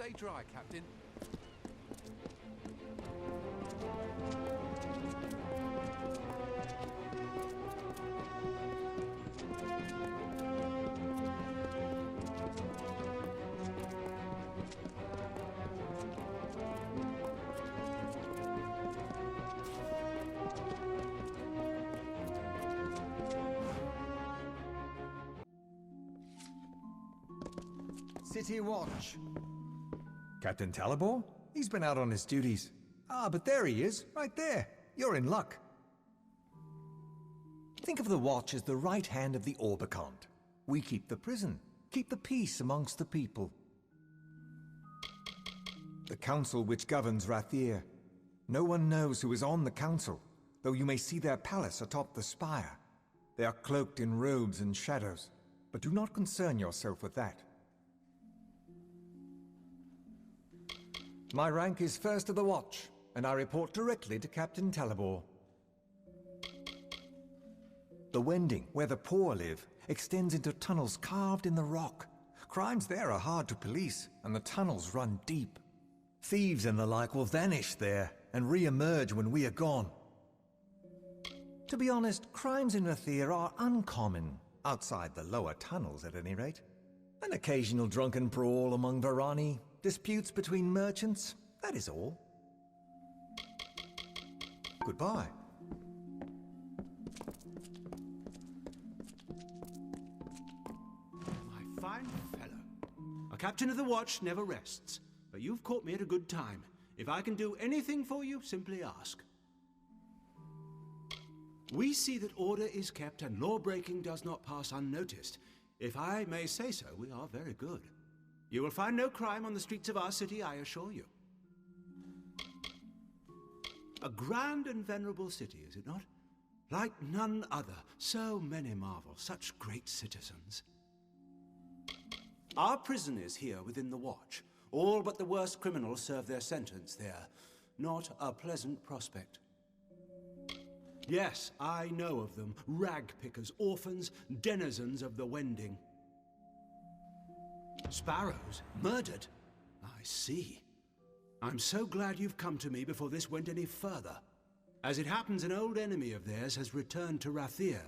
Stay dry, Captain. City Watch. Captain Talibor? He's been out on his duties. Ah, but there he is, right there. You're in luck. Think of the Watch as the right hand of the Orbicont. We keep the prison, keep the peace amongst the people. The council which governs Rathir. No one knows who is on the council, though you may see their palace atop the spire. They are cloaked in robes and shadows, but do not concern yourself with that. My rank is First of the Watch, and I report directly to Captain Talibor. The Wending, where the poor live, extends into tunnels carved in the rock. Crimes there are hard to police, and the tunnels run deep. Thieves and the like will vanish there, and re-emerge when we are gone. To be honest, crimes in Rathir are uncommon, outside the lower tunnels at any rate. An occasional drunken brawl among Varani, disputes between merchants, that is all. Goodbye. My fine fellow. A captain of the watch never rests, but you've caught me at a good time. If I can do anything for you, simply ask. We see that order is kept and law-breaking does not pass unnoticed. If I may say so, we are very good. You will find no crime on the streets of our city, I assure you. A grand and venerable city, is it not? Like none other. So many marvels, such great citizens. Our prisoners here within the watch, all but the worst criminals serve their sentence there. Not a pleasant prospect. Yes, I know of them. Rag pickers, orphans, denizens of the Wending. Sparrows? Murdered? I see. I'm so glad you've come to me before this went any further. As it happens, an old enemy of theirs has returned to Rathir.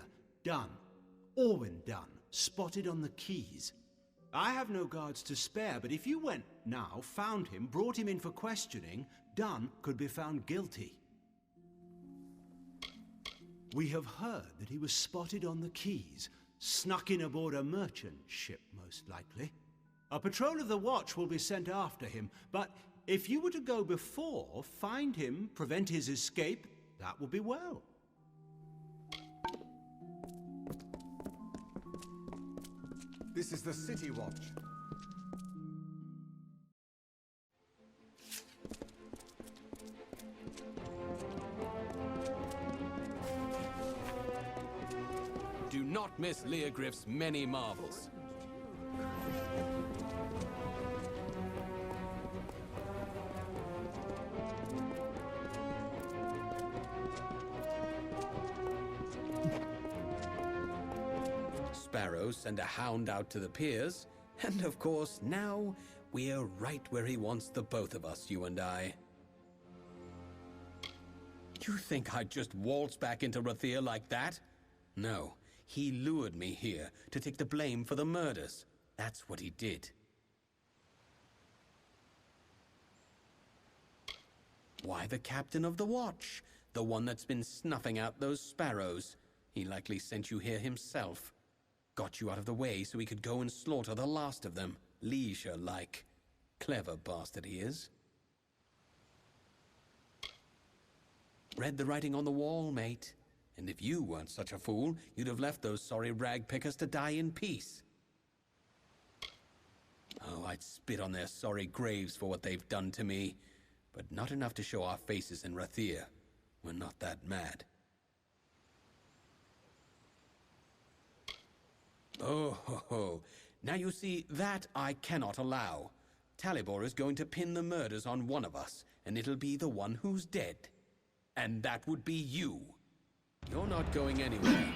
Dunn. Orwin Dunn. Spotted on the quays. I have no guards to spare, but if you went now, found him, brought him in for questioning, Dunn could be found guilty. We have heard that he was spotted on the quays, snuck in aboard a merchant ship, most likely. A patrol of the watch will be sent after him, but if you were to go before, find him, prevent his escape, that would be well. This is the City Watch. Do not miss Leogriff's many marvels. Sparrow send a hound out to the piers, and of course, now we're right where he wants the both of us, you and I. You think I'd just waltz back into Rathir like that? No, he lured me here to take the blame for the murders. That's what he did. Why, the captain of the watch, the one that's been snuffing out those sparrows. He likely sent you here himself. Got you out of the way so he could go and slaughter the last of them, leisure-like. Clever bastard he is. Read the writing on the wall, mate. And if you weren't such a fool, you'd have left those sorry rag pickers to die in peace. Oh, I'd spit on their sorry graves for what they've done to me. But not enough to show our faces in Rathir. We're not that mad. Oh, ho, ho. Now you see, that I cannot allow. Talibor is going to pin the murders on one of us, and it'll be the one who's dead. And that would be you. You're not going anywhere.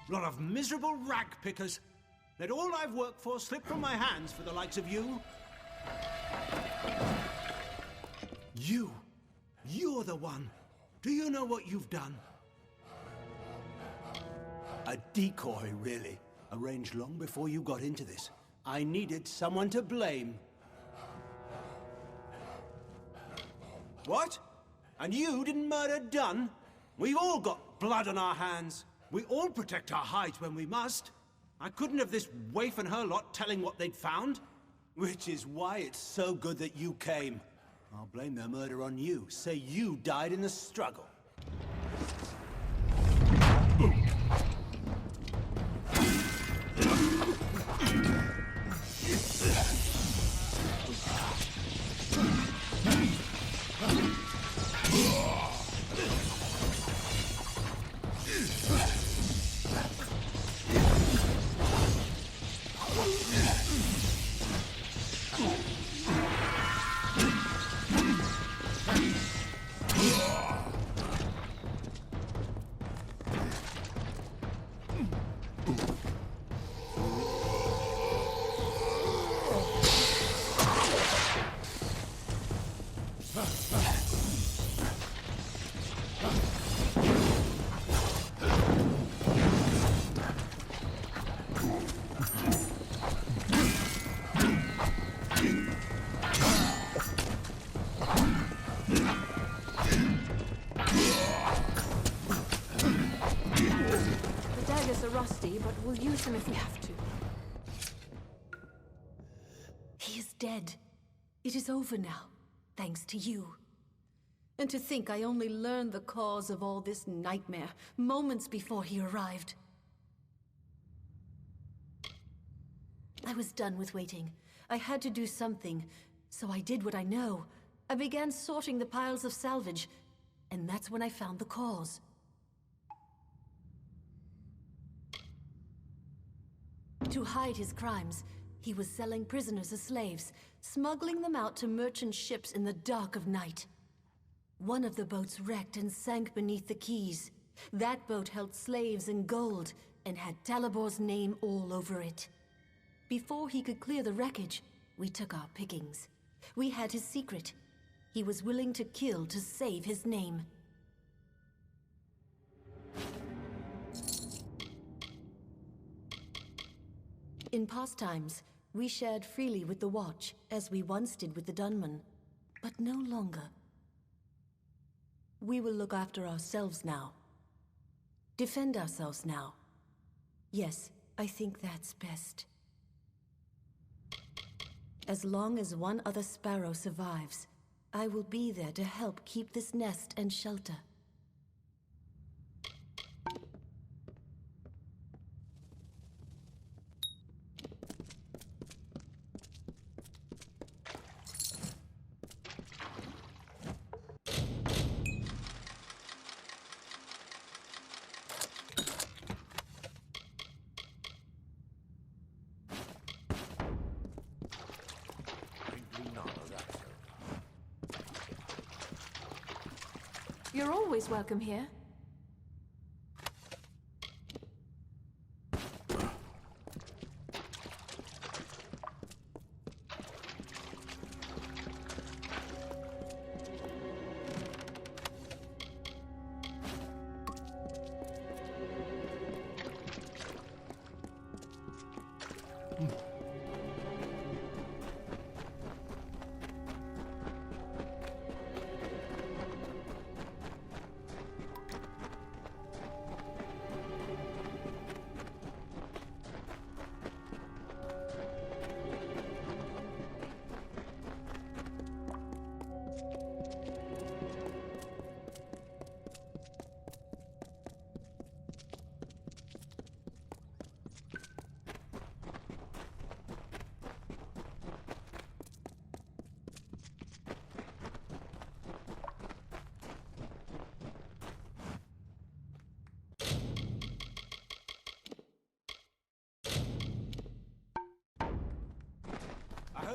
Lot of miserable rag pickers. Let all I've worked for slip from my hands for the likes of you. You're the one. Do you know what you've done? A decoy, really. Arranged long before you got into this. I needed someone to blame. What? And you didn't murder Dunn? We've all got blood on our hands. We all protect our hides when we must. I couldn't have this waif and her lot telling what they'd found. Which is why it's so good that you came. I'll blame their murder on you. Say you died in the struggle. Rusty, but we'll use him if we have to. He is dead. It is over now, thanks to you. And to think I only learned the cause of all this nightmare moments before he arrived. I was done with waiting. I had to do something, so I did what I know. I began sorting the piles of salvage, and that's when I found the cause. To hide his crimes, he was selling prisoners as slaves, smuggling them out to merchant ships in the dark of night. One of the boats wrecked and sank beneath the quays. That boat held slaves and gold, and had Talibor's name all over it. Before he could clear the wreckage, we took our pickings. We had his secret. He was willing to kill to save his name. In past times, we shared freely with the Watch, as we once did with the Dunman, but no longer. We will look after ourselves now. Defend ourselves now. Yes, I think that's best. As long as one other Sparrow survives, I will be there to help keep this nest and shelter. You're always welcome here.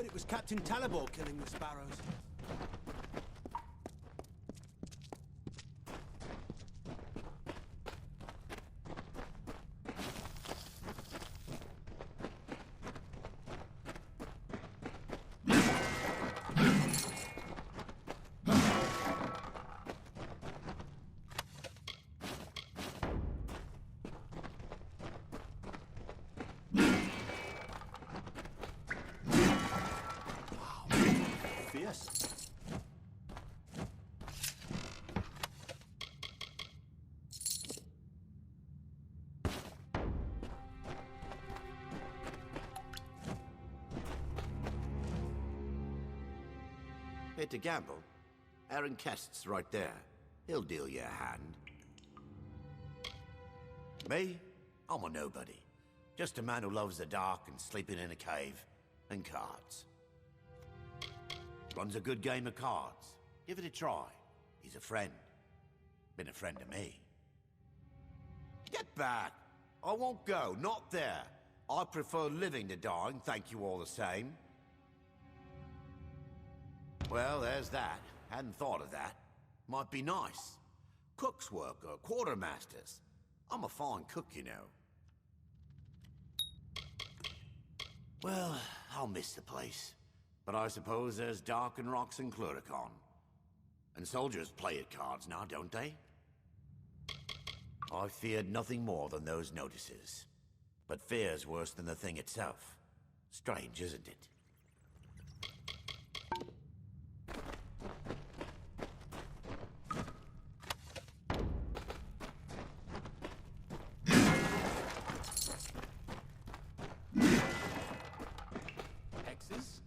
heard it was Captain Talabor killing the Sparrows. Fierce. Here to gamble? Aaron Kest's right there. He'll deal you a hand. Me? I'm a nobody. Just a man who loves the dark and sleeping in a cave. And cards. Runs a good game of cards. Give it a try. He's a friend. Been a friend to me. Get back! I won't go, not there. I prefer living to dying, thank you all the same. Well, there's that. Hadn't thought of that. Might be nice. Cook's work or quartermaster's. I'm a fine cook, you know. Well, I'll miss the place. But I suppose there's Dark and Rocks and Cluricon. And soldiers play at cards now, don't they? I feared nothing more than those notices. But fear's worse than the thing itself. Strange, isn't it? Hexes?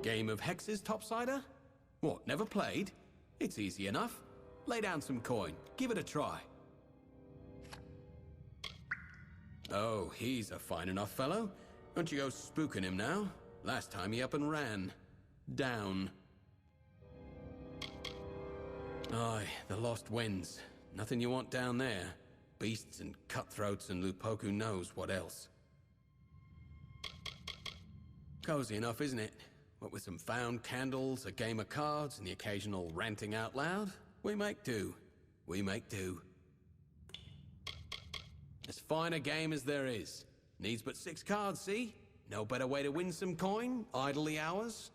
Game of hexes, topsider? What, never played? It's easy enough. Lay down some coin. Give it a try. Oh, he's a fine enough fellow. Don't you go spooking him now. Last time he up and ran. Down. Aye, the lost winds. Nothing you want down there. Beasts and cutthroats and Lupoku knows what else. Cozy enough, isn't it? What with some found candles, a game of cards, and the occasional ranting out loud, we make do. We make do. As fine a game as there is. Needs but 6 cards, see? No better way to win some coin, idle the hours.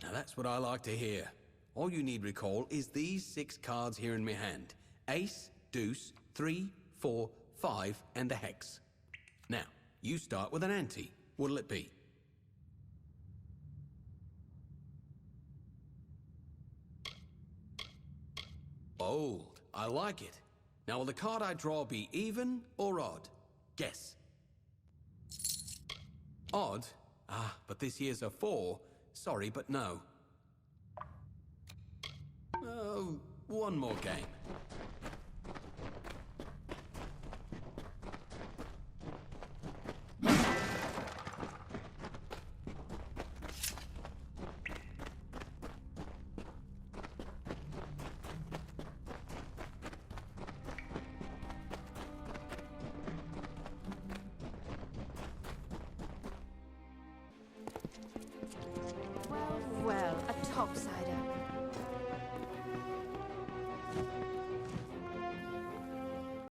Now that's what I like to hear. All you need recall is these 6 cards here in my hand. Ace, deuce, 3, 4, 5, and a hex. Now, you start with an ante. What'll it be? Bold. I like it. Now, will the card I draw be even or odd? Guess. Odd? Ah, but this year's a 4. Sorry, but no. Oh, one more game.